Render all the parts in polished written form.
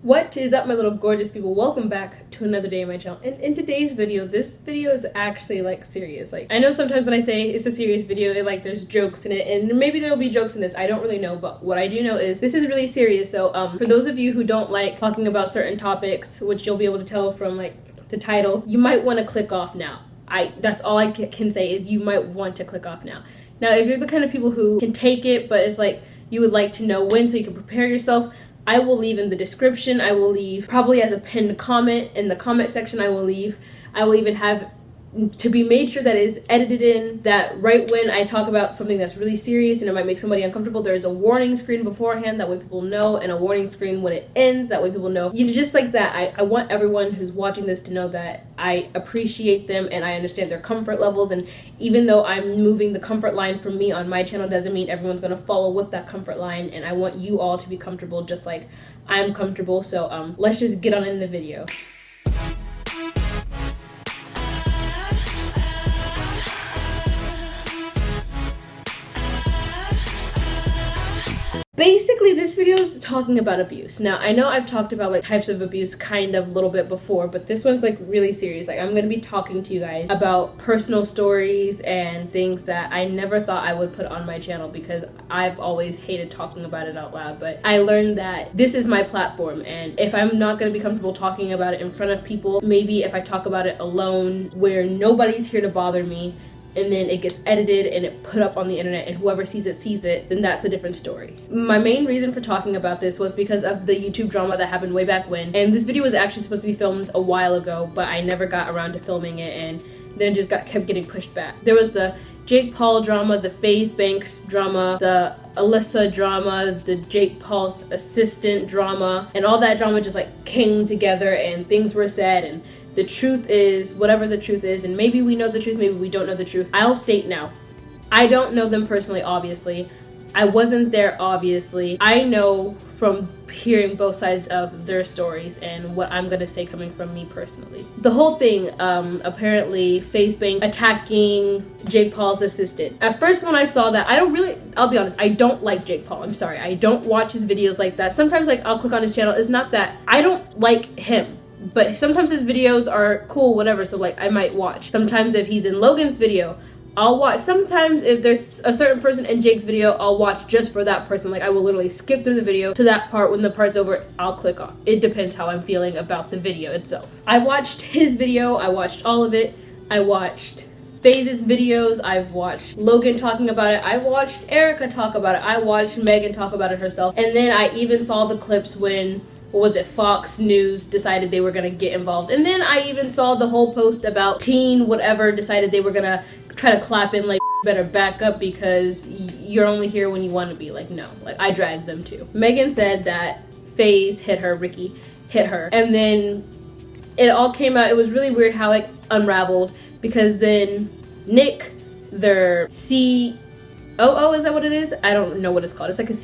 What is up, my little gorgeous people? Welcome back to another day on my channel. And in today's video, this video is actually like serious. Like, I know sometimes when I say it's a serious video, there's jokes in it, and maybe there'll be jokes in this, I don't really know, but what I do know is this is really serious. So for those of you who don't like talking about certain topics, which you'll be able to tell from like the title, you might want to click off now. That's all I can say is you might want to click off now. Now, if you're the kind of people who can take it, but it's like you would like to know when so you can prepare yourself, I will leave in the description. I will leave probably as a pinned comment in the comment section. I will even have to be made sure that is edited in, that right when I talk about something that's really serious and it might make somebody uncomfortable, there's a warning screen beforehand, that way people know, and a warning screen when it ends, that way people know. You know, just like that, I want everyone who's watching this to know that I appreciate them and I understand their comfort levels, and even though I'm moving the comfort line from me on my channel doesn't mean everyone's gonna follow with that comfort line, and I want you all to be comfortable just like I'm comfortable. So let's just get on in the video. Basically, this video is talking about abuse. Now, I know I've talked about like types of abuse kind of a little bit before, but this one's like really serious. Like, I'm gonna be talking to you guys about personal stories and things that I never thought I would put on my channel because I've always hated talking about it out loud. But I learned that this is my platform, and if I'm not gonna be comfortable talking about it in front of people, maybe if I talk about it alone where nobody's here to bother me, and then it gets edited and it put up on the internet and whoever sees it, then that's a different story. My main reason for talking about this was because of the YouTube drama that happened way back when, and this video was actually supposed to be filmed a while ago, but I never got around to filming it, and then it just kept getting pushed back. There was the Jake Paul drama, the FAZE Banks drama, the Alyssa drama, the Jake Paul's assistant drama, and all that drama just like came together and things were said, and the truth is whatever the truth is, and maybe we know the truth, maybe we don't know the truth. I'll state now, I don't know them personally, obviously. I wasn't there, obviously. I know from hearing both sides of their stories and what I'm gonna say coming from me personally. The whole thing, apparently FaZe Bank attacking Jake Paul's assistant. At first when I saw that, I'll be honest, I don't like Jake Paul. I'm sorry, I don't watch his videos like that. Sometimes like I'll click on his channel. It's not that I don't like him, but sometimes his videos are cool, whatever, so like I might watch. Sometimes if he's in Logan's video, I'll watch. Sometimes if there's a certain person in Jake's video, I'll watch just for that person. Like I will literally skip through the video to that part. When the part's over, I'll click off. It depends how I'm feeling about the video itself. I watched his video, I watched all of it. I watched FaZe's videos, I've watched Logan talking about it, I watched Erica talk about it, I watched Megan talk about it herself, and then I even saw the clips when Fox News decided they were gonna get involved. And then I even saw the whole post about teen whatever decided they were gonna try to clap in like better back up because you're only here when you want to be. Like, no, like I dragged them too. Megan said that FaZe hit her, Ricky hit her, and then it all came out. It was really weird how it unraveled because then Nick, their COO, is that what it is? I don't know what it's called. It's like a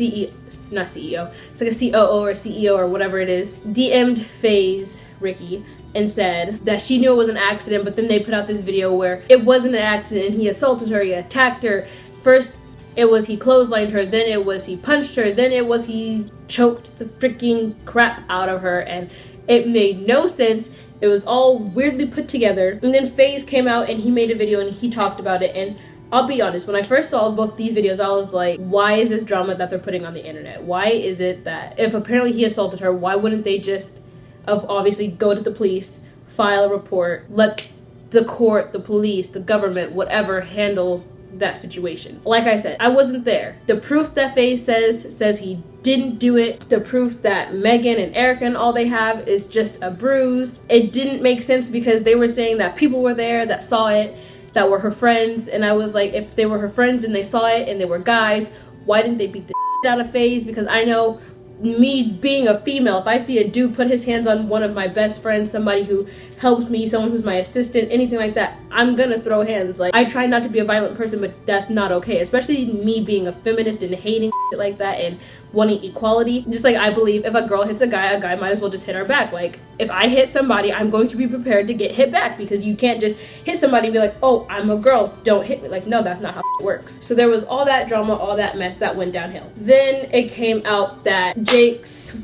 not CEO. It's like a COO or CEO or whatever it is. DM'd FaZe, Ricky, and said that she knew it was an accident, but then they put out this video where it wasn't an accident. He assaulted her, he attacked her. First it was he clotheslined her, then it was he punched her, then it was he choked the freaking crap out of her, and it made no sense. It was all weirdly put together. And then FaZe came out and he made a video and he talked about it, and I'll be honest, when I first saw both these videos, I was like, why is this drama that they're putting on the internet? Why is it that if apparently he assaulted her, why wouldn't they just obviously go to the police, file a report, let the court, the police, the government, whatever, handle that situation? Like I said, I wasn't there. The proof that FaZe says he didn't do it. The proof that Megan and Erica and all they have is just a bruise. It didn't make sense because they were saying that people were there that saw it, that were her friends, and I was like, if they were her friends and they saw it and they were guys, why didn't they beat the shit out of FaZe? Because I know, me being a female, if I see a dude put his hands on one of my best friends, somebody who helps me, someone who's my assistant, anything like that, I'm gonna throw hands. Like, I try not to be a violent person, but that's not okay, especially me being a feminist and hating shit like that and wanting equality. Just like I believe if a girl hits a guy might as well just hit her back. Like, if I hit somebody, I'm going to be prepared to get hit back, because you can't just hit somebody and be like, oh, I'm a girl, don't hit me. Like, no, that's not how it works. So there was all that drama, all that mess that went downhill. Then it came out that Jake's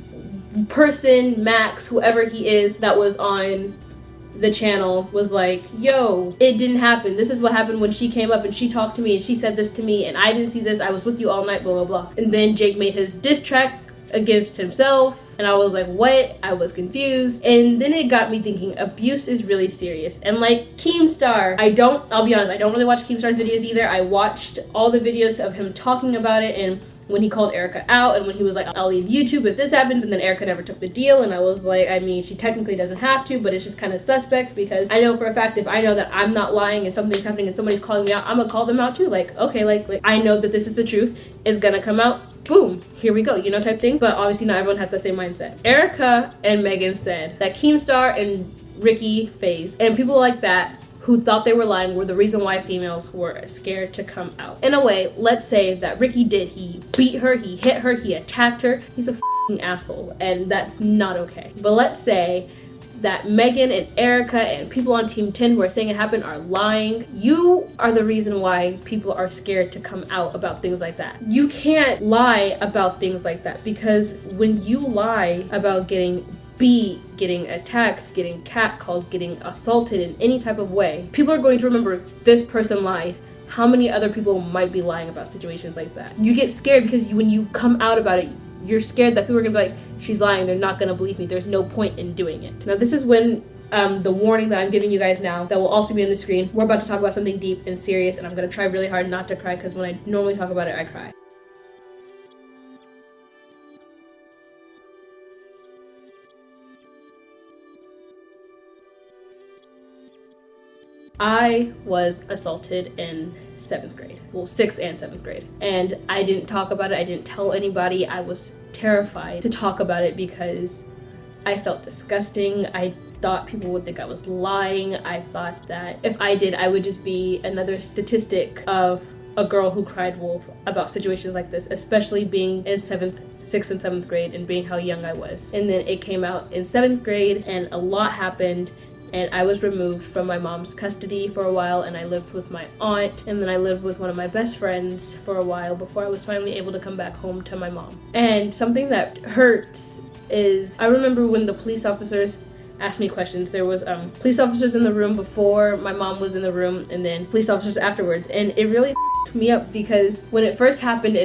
person, Max, whoever he is, that was on the channel was like, yo, it didn't happen. This is what happened when she came up and she talked to me and she said this to me and I didn't see this. I was with you all night, blah, blah, blah. And then Jake made his diss track against himself and I was like, what? I was confused. And then it got me thinking, abuse is really serious. And like Keemstar, I'll be honest, I don't really watch Keemstar's videos either. I watched all the videos of him talking about it and when he called Erica out and when he was like, I'll leave YouTube if this happens, and then Erica never took the deal. And I was like, I mean, she technically doesn't have to, but it's just kind of suspect because I know for a fact if I know that I'm not lying and something's happening and somebody's calling me out, I'm gonna call them out too. Like, okay, like I know that this is the truth, it's gonna come out, boom, here we go, you know, type thing. But obviously not everyone has the same mindset. Erica and Megan said that Keemstar and Ricky FAZE and people like that who thought they were lying were the reason why females were scared to come out. In a way, let's say that Ricky did. He beat her, he hit her, he attacked her. He's a f***ing asshole, and that's not okay. But let's say that Megan and Erica and people on Team 10 who are saying it happened are lying. You are the reason why people are scared to come out about things like that. You can't lie about things like that because when you lie about getting beat, getting attacked, getting catcalled, getting assaulted in any type of way, people are going to remember this person lied. How many other people might be lying about situations like that? You get scared because when you come out about it, you're scared that people are gonna be like, she's lying, they're not gonna believe me, there's no point in doing it. Now this is when the warning that I'm giving you guys now, that will also be on the screen. We're about to talk about something deep and serious, and I'm gonna try really hard not to cry because when I normally talk about it, I cry. I was assaulted in 7th grade. Well, 6th and 7th grade. And I didn't talk about it. I didn't tell anybody. I was terrified to talk about it because I felt disgusting. I thought people would think I was lying. I thought that if I did, I would just be another statistic of a girl who cried wolf about situations like this, especially being in 6th and 7th grade and being how young I was. And then it came out in 7th grade and a lot happened. And I was removed from my mom's custody for a while and I lived with my aunt and then I lived with one of my best friends for a while before I was finally able to come back home to my mom. And something that hurts is I remember when the police officers asked me questions. There was police officers in the room before my mom was in the room and then police officers afterwards, and it really f***ed me up because when it first happened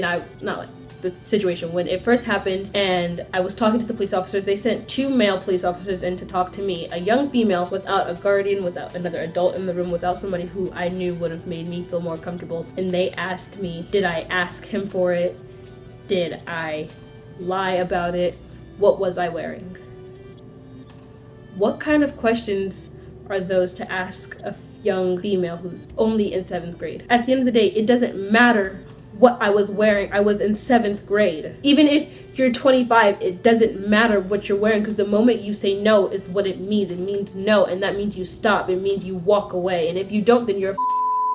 the situation when it first happened and I was talking to the police officers, they sent 2 male police officers in to talk to me, a young female without a guardian, without another adult in the room, without somebody who I knew would have made me feel more comfortable. And they asked me, did I ask him for it? Did I lie about it? What was I wearing? What kind of questions are those to ask a young female who's only in 7th grade? At the end of the day, it doesn't matter what I was wearing. I was in 7th grade. Even if you're 25, it doesn't matter what you're wearing because the moment you say no is what it means. It means no, and that means you stop. It means you walk away. And if you don't, then you're a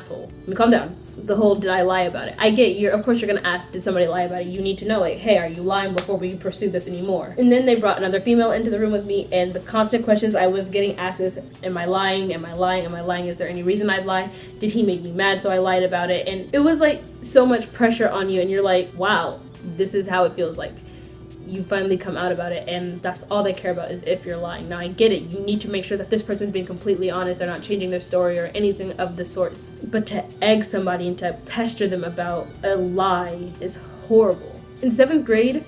asshole. I mean, calm down. The whole did I lie about it? I get of course you're gonna ask, did somebody lie about it? You need to know, like, hey, are you lying before we pursue this anymore? And then they brought another female into the room with me, and the constant questions I was getting asked is, am I lying? Am I lying? Am I lying? Is there any reason I'd lie? Did he make me mad so I lied about it? And it was like so much pressure on you, and you're like, wow, this is how it feels like. You finally come out about it, and that's all they care about is if you're lying. Now I get it, you need to make sure that this person's being completely honest, they're not changing their story or anything of the sorts. But to egg somebody and to pester them about a lie is horrible. In 7th grade,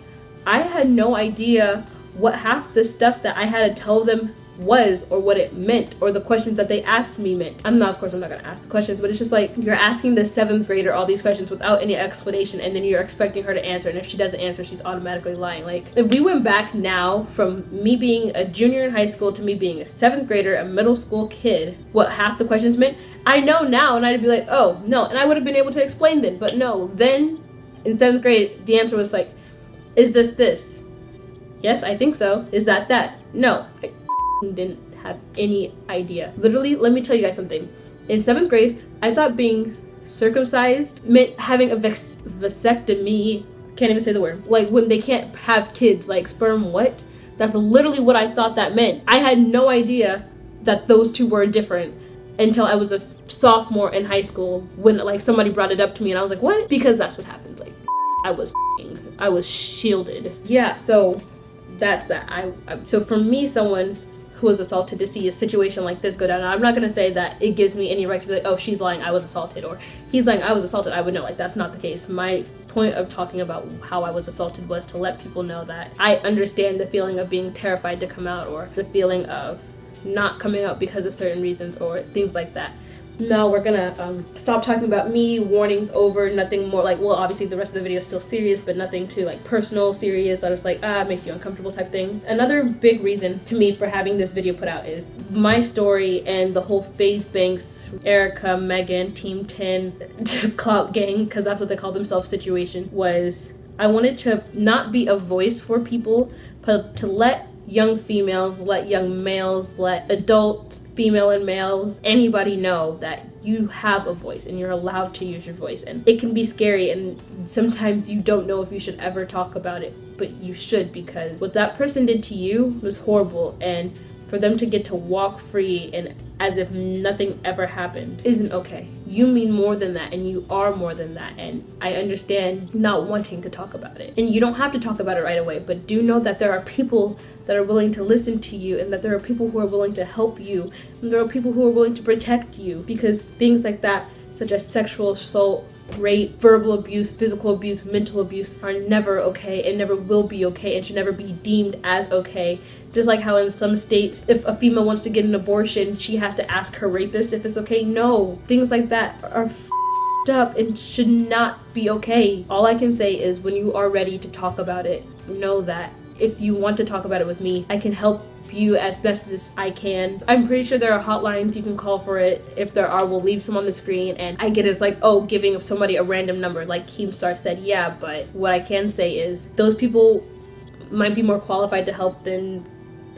I had no idea what half the stuff that I had to tell them was, or what it meant, or the questions that they asked me meant. Of course I'm not gonna ask the questions, but it's just like you're asking the 7th grader all these questions without any explanation, and then you're expecting her to answer, and if she doesn't answer, she's automatically lying. Like, if we went back now from me being a junior in high school to me being a 7th grader, a middle school kid, what half the questions meant, I know now, and I'd be like, oh no, and I would have been able to explain then. But no, then in 7th grade the answer was like, is this? Yes, I think so. Is that? No, I didn't have any idea. Literally, let me tell you guys something. In 7th grade, I thought being circumcised meant having a vasectomy. Can't even say the word. Like when they can't have kids, like sperm what? That's literally what I thought that meant. I had no idea that those two were different until I was a sophomore in high school when like somebody brought it up to me and I was like, what? Because that's what happens. Like I was shielded. Yeah, so that's that. So for me, someone who was assaulted, to see a situation like this go down, I'm not going to say that it gives me any right to be like, oh, she's lying, I was assaulted, or he's lying, I was assaulted. I would know, like, that's not the case. My point of talking about how I was assaulted was to let people know that I understand the feeling of being terrified to come out, or the feeling of not coming out because of certain reasons, or things like that. Now we're gonna stop talking about me. Warnings over. Nothing more like, well, obviously the rest of the video is still serious, but nothing too like personal, serious, that it's like, makes you uncomfortable type thing. Another big reason to me for having this video put out is my story and the whole FAZE Banks, Erica, Megan, Team 10, Clout Gang, because that's what they call themselves situation, was I wanted to not be a voice for people, but to let young females, let young males, let adults, female and males, anybody know that you have a voice and you're allowed to use your voice. And it can be scary, and sometimes you don't know if you should ever talk about it, but you should, because what that person did to you was horrible, and for them to get to walk free and as if nothing ever happened isn't okay. You mean more than that, and you are more than that, and I understand not wanting to talk about it. And you don't have to talk about it right away, but do know that there are people that are willing to listen to you, and that there are people who are willing to help you, and there are people who are willing to protect you, because things like that, such as sexual assault, rape, verbal abuse, physical abuse, mental abuse, are never okay and never will be okay and should never be deemed as okay. Just like how in some states, if a female wants to get an abortion, she has to ask her rapist if it's okay. No, things like that are f***ed up and should not be okay. All I can say is when you are ready to talk about it, know that if you want to talk about it with me, I can help you as best as I can. I'm pretty sure there are hotlines you can call for it. If there are, we'll leave some on the screen. And I get it's like, oh, giving somebody a random number, like Keemstar said, yeah, but what I can say is those people might be more qualified to help than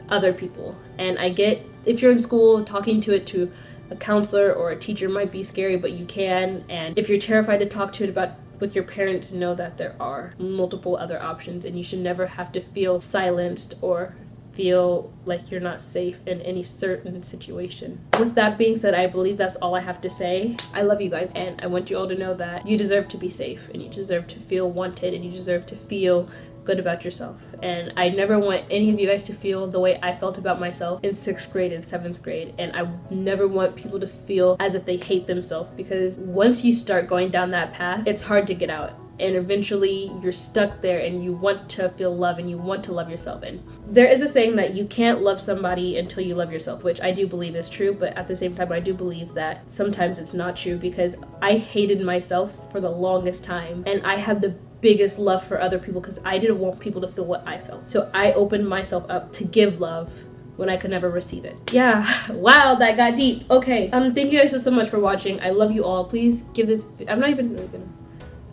other people. And I get if you're in school, talking to a counselor or a teacher might be scary, but you can. And if you're terrified to talk to it about with your parents, know that there are multiple other options, and you should never have to feel silenced or feel like you're not safe in any certain situation. With that being said, I believe that's all I have to say. I love you guys, and I want you all to know that you deserve to be safe, and you deserve to feel wanted, and you deserve to feel good about yourself. And I never want any of you guys to feel the way I felt about myself in 6th grade and 7th grade, and I never want people to feel as if they hate themselves, because once you start going down that path, it's hard to get out. And eventually you're stuck there, and you want to feel love, and you want to love yourself. And there is a saying that you can't love somebody until you love yourself, which I do believe is true, but at the same time I do believe that sometimes it's not true, because I hated myself for the longest time, and I had the biggest love for other people because I didn't want people to feel what I felt. So I opened myself up to give love when I could never receive it. Yeah, wow, that got deep. Okay, thank you guys so much for watching. I love you all. Please give this, I'm not even really gonna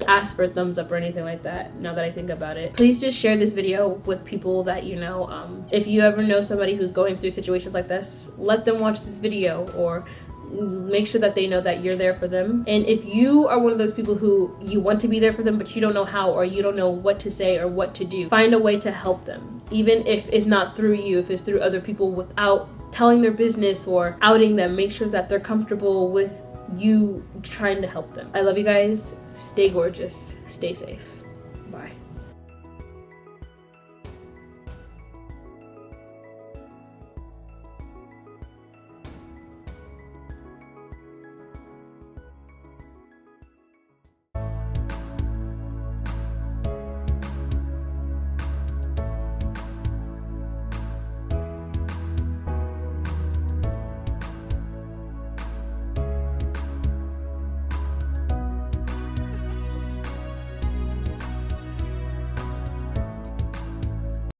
ask for a thumbs up or anything like that now that I think about it. Please just share this video with people that you know. If you ever know somebody who's going through situations like this, let them watch this video, or make sure that they know that you're there for them. And if you are one of those people who you want to be there for them but you don't know how, or you don't know what to say or what to do, find a way to help them. Even if it's not through you, if it's through other people, without telling their business or outing them, make sure that they're comfortable with you trying to help them. I love you guys. Stay gorgeous. Stay safe.